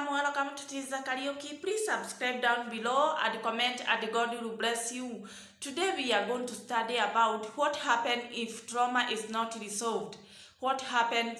welcome to Tiza Karaoke. Please subscribe down below and comment, and God will bless you. Today we are going to study about what happens if trauma is not resolved. What happen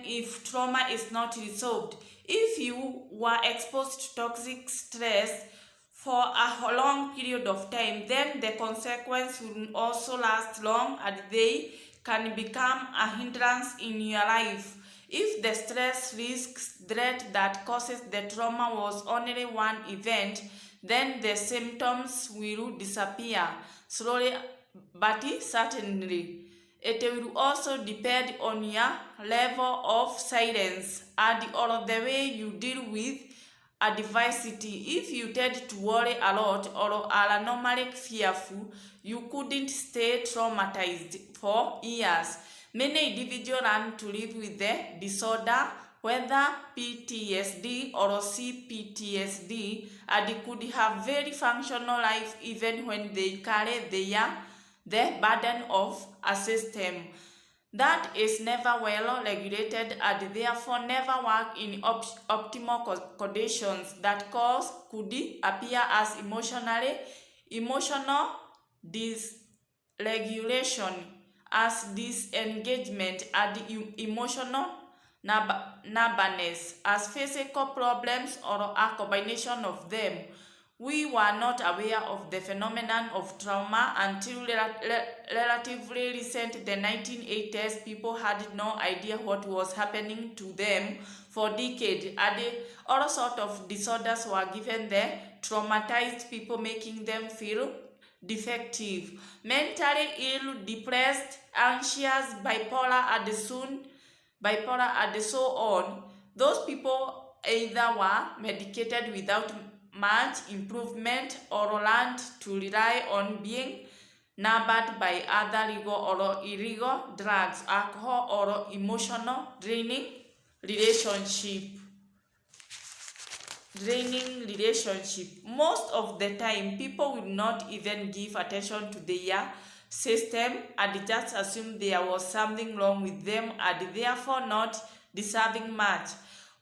if trauma is not resolved? If you were exposed to toxic stress for a long period of time, then the consequences will also last long and they can become a hindrance in your life. If the stress, risks, threat that causes the trauma was only one event, then the symptoms will disappear slowly but certainly. It will also depend on your level of silence and all the way you deal with adversity. If you tend to worry a lot or are normally fearful, you couldn't stay traumatized for years. Many individuals learn to live with the disorder, whether PTSD or CPTSD, and could have very functional life even when they carry the burden of a system that is never well regulated and therefore never work in optimal conditions. That cause could appear as emotional dysregulation, as disengagement, and emotional numbness, as physical problems, or a combination of them. We were not aware of the phenomenon of trauma until relatively recent. The 1980s, people had no idea what was happening to them for decades, and all sorts of disorders were given the traumatized people, making them feel defective, mentally ill, depressed, anxious, bipolar, and so on. Those people either were medicated without much improvement or learned to rely on being numbed by other legal or illegal drugs, alcohol, or emotional draining relationship. Most of the time, people will not even give attention to their system and just assume there was something wrong with them and therefore not deserving much.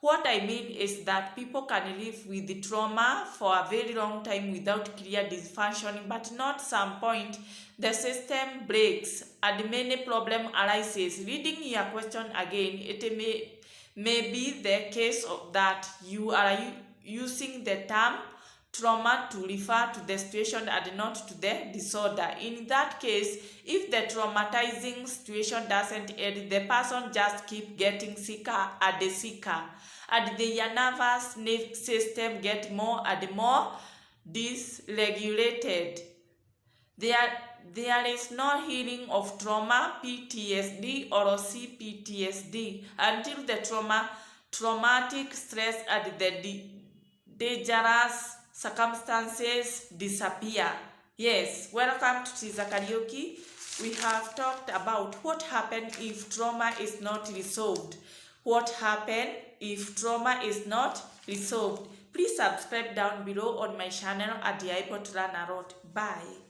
What I mean is that people can live with the trauma for a very long time without clear dysfunction, but not some point the system breaks and many problem arises. Reading your question again, it may be the case of that you are using the term trauma to refer to the situation and not to the disorder. In that case, if the traumatizing situation doesn't end, the person just keeps getting sicker and sicker, and their nervous system get more and more dysregulated. There is no healing of trauma, PTSD or CPTSD until the traumatic stress and the dangerous circumstances disappear. Yes, welcome to Tiza Karaoke. We have talked about what happens if trauma is not resolved. What happens if trauma is not resolved? Please subscribe down below on my channel and you're able to learn a lot. Bye.